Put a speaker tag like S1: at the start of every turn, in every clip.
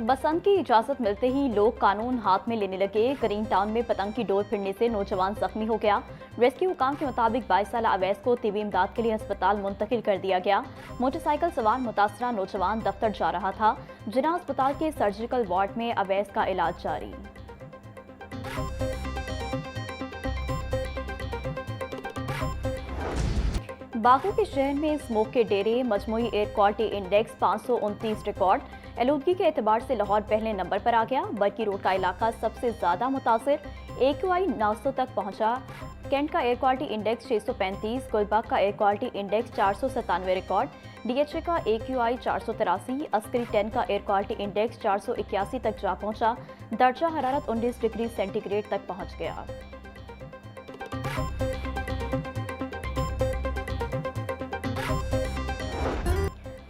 S1: बसंत की इजाजत मिलते ही लोग कानून हाथ में लेने लगे। ग्रीन टाउन में पतंग की डोर फिरने से नौजवान जख्मी हो गया। रेस्क्यू हुकाम के मुताबिक 22 साल अवैस को तिबी इमदाद के लिए अस्पताल मुंतकिल कर दिया गया। मोटरसाइकिल सवार मुतासरा नौजवान दफ्तर जा रहा था। जिना अस्पताल के सर्जिकल वार्ड में अवैस का इलाज जारी। बागों के शहर में स्मोक के डेरे, मजमूई एयर क्वालिटी इंडेक्स 529 रिकॉर्ड। आलूदगी के एतबार से लाहौर पहले नंबर पर आ गया। बरकी रोड का इलाका सबसे ज्यादा मुतासिर, AQI 900 तक पहुंचा। कैंट का एयर क्वालिटी इंडेक्स 635, गुलबर्ग का air quality index 497 record. DHA का AQI 483, अस्करी 10 का एयर क्वालिटी इंडेक्स 481 तक जा पहुंचा। दर्जा हरारत 19 डिग्री सेंटीग्रेड तक पहुंच गया।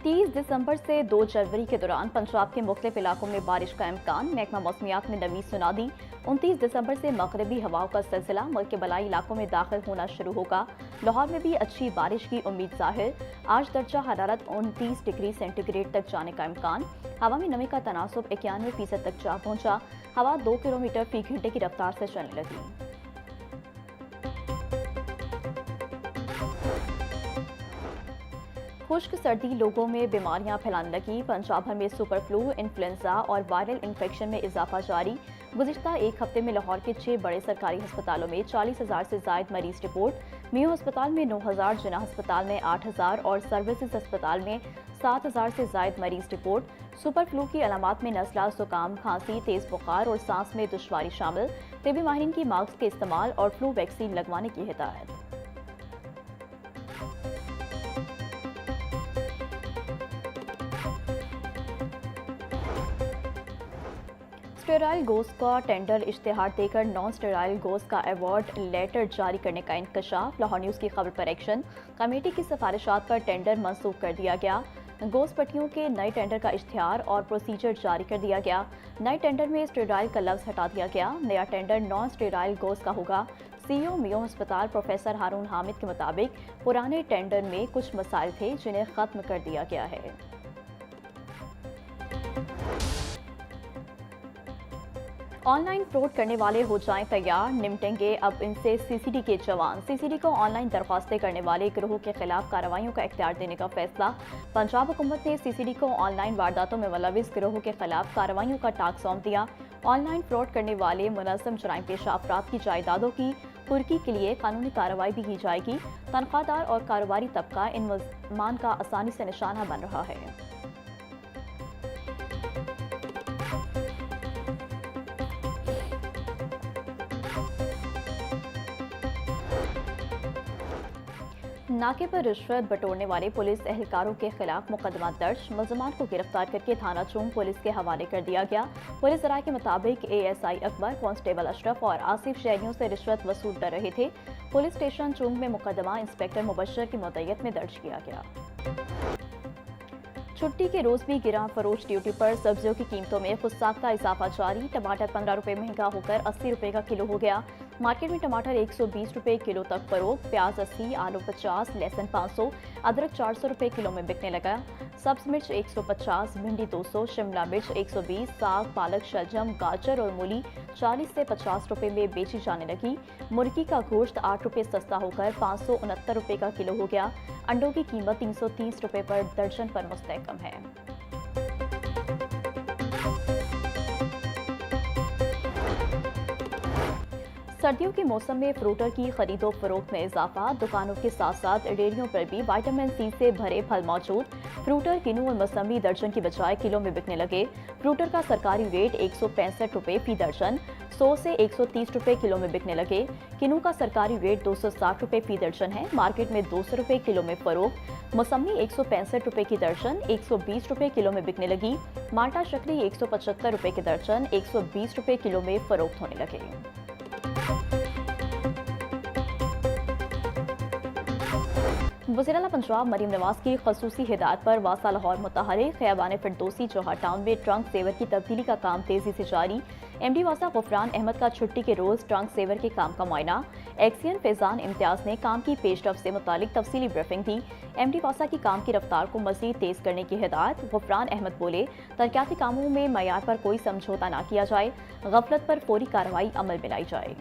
S1: 30 दिसंबर से 2 जनवरी के दौरान पंजाब के मुख्तलिफ इलाकों में बारिश का इम्कान। महकमा मौसमियात ने नवीं सुना दी। 29 दिसंबर से मगरबी हवाओं का सिलसिला मुल्क के बलाई इलाकों में दाखिल होना शुरू होगा। लाहौर में भी अच्छी बारिश की उम्मीद जाहिर। आज दर्जा हरारत 29 डिग्री सेंटीग्रेड तक जाने का इम्कान। हवा में नमी का तनासुब 91% तक जा पहुंचा। हवा 2 किलोमीटर फी घंटे की रफ्तार से चलने लगी। खुश्क सर्दी लोगों में बीमारियां फैलाने लगी। पंजाब भर में सुपर फ्लू, इन्फ्लुएंजा और वायरल इन्फेक्शन में इजाफा जारी। गुज़िश्ता एक हफ्ते में लाहौर के 6 बड़े सरकारी अस्पतालों में 40,000 से जायद मरीज रिपोर्ट। मियो अस्पताल में 9,000, जिना अस्पताल में 8,000 और सर्विसेज अस्पताल में 7,000 से जायद मरीज रिपोर्ट। सुपर फ्लू की अलामात में नज़ला, जुकाम, खांसी, तेज बुखार और सांस में दुश्वारी शामिल। तिबी माहिरीन की मास्क के इस्तेमाल और फ्लू वैक्सीन लगवाने की हिदायत। स्टेराइल गोश्त का टेंडर इश्तिहार देकर नॉन स्टेराइल गोश्त का अवार्ड लेटर जारी करने का इंकशाफ। लाहौर न्यूज़ की खबर पर एक्शन। कमेटी की सिफारिशात पर टेंडर मंसूख कर दिया गया। गोश्त पट्टियों के नए टेंडर का इश्तिहार और प्रोसीजर जारी कर दिया गया। नए टेंडर में स्टेराइल का लफ्ज हटा दिया गया। नया टेंडर नॉन स्टेराइल गोश्त का होगा। CEO मियो अस्पताल प्रोफेसर हारून हामिद के मुताबिक पुराने टेंडर में कुछ मसाइल थे जिन्हें खत्म कर दिया गया है। ऑनलाइन फ्रॉड करने वाले हो जाएं तैयार, निपटेंगे अब इनसे CCD के जवान। CCD को ऑनलाइन दरख्वास्तें करने वाले गिरोह के खिलाफ कार्रवाइयों का इख्तियार देने का फैसला। पंजाब हुकूमत ने CCD को ऑनलाइन वारदातों में मुलविस गिरोह के खिलाफ कार्रवाइयों का टास्क सौंप दिया। ऑनलाइन फ्रॉड करने वाले मुनज़्ज़म जराइम पेशा अफराद की जायदादों की कुर्की के लिए कानूनी कार्रवाई भी की जाएगी। तनख्वाहदार और कारोबारी तबका इन मुल्ज़मान का आसानी से निशाना बन रहा है। नाके पर रिश्वत बटोरने वाले पुलिस एहलकारों के खिलाफ मुकदमा दर्ज। मुलजमान को गिरफ्तार करके थाना चौंग पुलिस के हवाले कर दिया गया। पुलिस राय के मुताबिक ASI अकबर, कांस्टेबल अशरफ और आसिफ शहरियों से रिश्वत वसूल कर रहे थे। पुलिस स्टेशन चौंग में मुकदमा इंस्पेक्टर मुबशर की मुद्दत में दर्ज किया गया। छुट्टी के रोज भी गिरा फरोश ड्यूटी पर। सब्जियों की कीमतों में खुदसाख्ता इजाफा जारी। टमाटर 15 रुपये महंगा होकर 80 रुपये का किलो हो गया। मार्केट में टमाटर 120 रुपये किलो तक फरोख्त। प्याज 80, आलू 50, लहसुन 500, अदरक 400 रुपये किलो में बिकने लगा। सब्ज मिर्च 150, भिंडी 200, शिमला मिर्च 120, साग, पालक, शलजम, गाजर और मूली 40 से 50 रुपये में बेची जाने लगी। मुर्गी का गोश्त 8 रुपये सस्ता होकर 569 रुपये का किलो हो गया। अंडों की कीमत 330 रुपये पर दर्जन पर मुस्तहकम है। सर्दियों के मौसम में फ्रूटर की खरीदो फरोख्त में इजाफा। दुकानों के साथ साथ रेहड़ियों पर भी विटामिन C से भरे फल मौजूद। फ्रूटर, किनू और मौसमी दर्जन की बजाय किलो में बिकने लगे। फ्रूटर का सरकारी रेट 165 रुपये फी दर्जन 100 से 130 रुपये किलो में बिकने लगे। किनू का सरकारी रेट 260 रुपये फी दर्जन है। मार्केट में 200 रुपये किलो में फरोख्त। मौसमी 165 रुपये की दर्जन 120 रुपये किलो में बिकने लगी। माल्टा शक्करी 175 रुपये की दर्जन 120 रुपये किलो में फरोख्त होने लगे। वज़ीर-ए-आला पंजाब मरीम नवाज की खसूसी हिदायत पर वासा लाहौर मुतहरिक खियाबान फिरदौसी जौहर टाउन में ट्रंक सेवर की तब्दीली का काम तेजी से जारी। एमडी वासा गुफरान अहमद का छुट्टी के रोज ट्रंक सेवर के काम का मुआयना। एक्सियन फैजान इम्तियाज ने काम की पेशरफ से मुतालिक तफसीली ब्रीफिंग दी। एमडी वासा की काम की रफ्तार को मजीद तेज करने की हिदायत। गुफरान अहमद बोले, तरक्याती कामों में मयार पर कोई समझौता न किया जाए, गफलत पर फौरी कार्रवाई अमल में लाई जाए।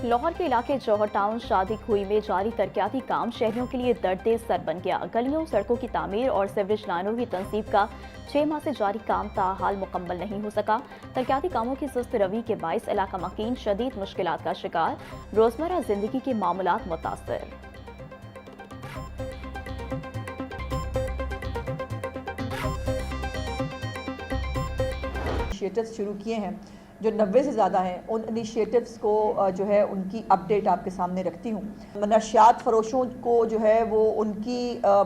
S1: लाहौर के इलाके जौहर टाउन शादी खुई में जारी तरक्याती काम शहरियों के लिए दर्द सर बन गया। गलियों, सड़कों की तामीर और सीवरेज लाइनों की तनसीब का 6 माह से जारी काम ताहाल मुकम्मल नहीं हो सका। तरक्याती कामों की सुस्त रवी के बाइस इलाका मकीन शदीद मुश्किलात का शिकार, रोजमर्रा जिंदगी के मामलात मुतासर।
S2: इनिशिएटिव्स शुरू किए हैं जो 90 से ज़्यादा हैं। उन इनिशिएटिव्स को जो है उनकी अपडेट आपके सामने रखती हूँ। मनाशियात फ़रोशों को जो है वो उनकी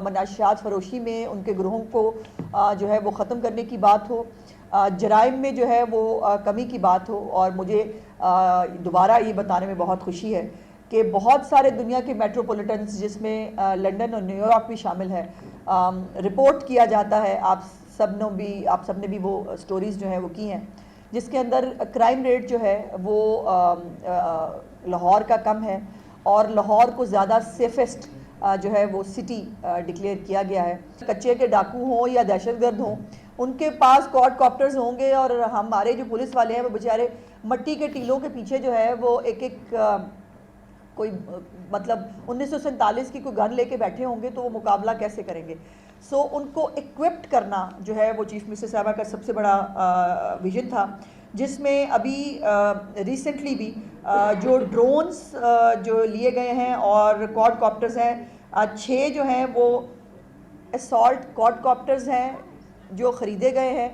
S2: मनाशियात फ़रोशी में उनके ग्रोहों को जो है वो ख़त्म करने की बात हो, जराइम में जो है वो कमी की बात हो। और मुझे दोबारा ये बताने में बहुत खुशी है कि बहुत सारे दुनिया के मेट्रोपॉलिटन्स जिसमें लंदन और न्यूयॉर्क भी शामिल है, रिपोर्ट किया जाता है। आप सब ने भी वो स्टोरीज़ जो है वो की हैं, जिसके अंदर क्राइम रेट जो है वो लाहौर का कम है और लाहौर को ज़्यादा सेफेस्ट जो है वो सिटी डिक्लेयर किया गया है। कच्चे के डाकू हों या दहशतगर्द हों, उनके पास क्वाडकॉप्टर्स होंगे और हमारे जो पुलिस वाले हैं वो बेचारे मट्टी के टीलों के पीछे जो है वो एक कोई मतलब 1947 की कोई गन लेके बैठे होंगे, तो वो मुकाबला कैसे करेंगे। सो उनको इक्विप्ड करना जो है वो चीफ मिनिस्टर साहबा का सबसे बड़ा विजन था, जिसमें अभी रिसेंटली भी जो ड्रोन्स जो लिए गए हैं और क्वाडकॉप्टर्स हैं, 6 जो हैं वो असॉल्ट क्वाडकॉप्टर्स हैं जो ख़रीदे गए हैं।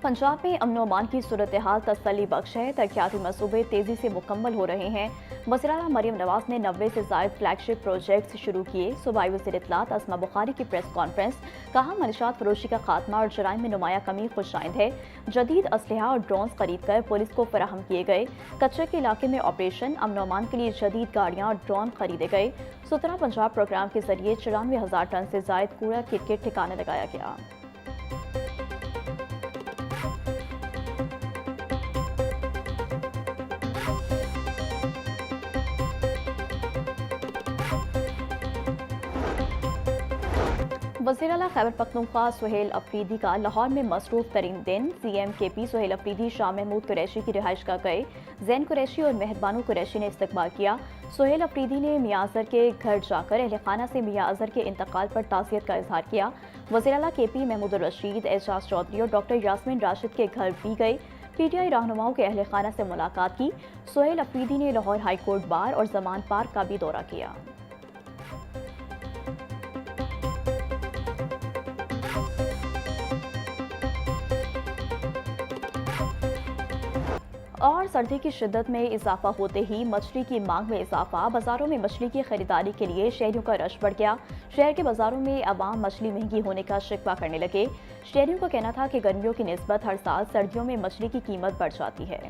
S1: पंजाब में अमन व अमान की सूरत हाल तसल्ली बख्श है। तरक्याती मनसूबे तेजी से मुकम्मल हो रहे हैं। वज़ीर-ए-आला मरीम नवाज ने 90 से ज़ायद फ्लैगशिप प्रोजेक्ट्स शुरू किए। सूबाई वज़ीर इत्तलात अस्मा बुखारी की प्रेस कॉन्फ्रेंस, कहा मनशात फरोशी का खात्मा और जराइम में नुमाया कमी खुशाइंद है। जदीद असलहा और ड्रोन्स खरीद कर पुलिस को फराहम किए गए। कच्चे के इलाके में ऑपरेशन अमन व अमान के लिए जदीद गाड़ियाँ और ड्रोन खरीदे गए। सुथरा पंजाब प्रोग्राम के जरिए 94,000 टन से ज़ायद कूड़ा किरकिट ठिकाने लगाया गया। वज़ीर-ए-आला खैबर पख्तूनख्वा सुहेल अफरीदी का लाहौर में मसरूफ तरीन दिन। CM KP सुहेल अफरीदी शाह महमूद कुरैशी की रिहाइश का गए। जैन कुरैशी और मेहरबानू कुरैशी ने इस्तकबाल किया। सुहेल अफरीदी ने मियां अज़हर के घर जाकर अहले खाना से मियां अज़हर के इंतकाल पर ताज़ियत का इजहार किया। वज़ीर-ए-आला KP महमूद रशीद, एजाज चौधरी और डॉक्टर यास्मीन राशिद के घर भी गए। PTI रहनुमाओं के अहले खाना से मुलाकात की। सुहेल अफरीदी ने लाहौर हाई कोर्ट बार और जमान पार्क का भी दौरा किया। और सर्दी की शिद्दत में इजाफा होते ही मछली की मांग में इजाफा। बाजारों में मछली की खरीदारी के लिए शहरियों का रश बढ़ गया। शहर के बाजारों में अवाम मछली महंगी होने का शिकवा करने लगे। शहरियों का कहना था कि गर्मियों की निस्बत हर साल सर्दियों में मछली की कीमत बढ़ जाती है।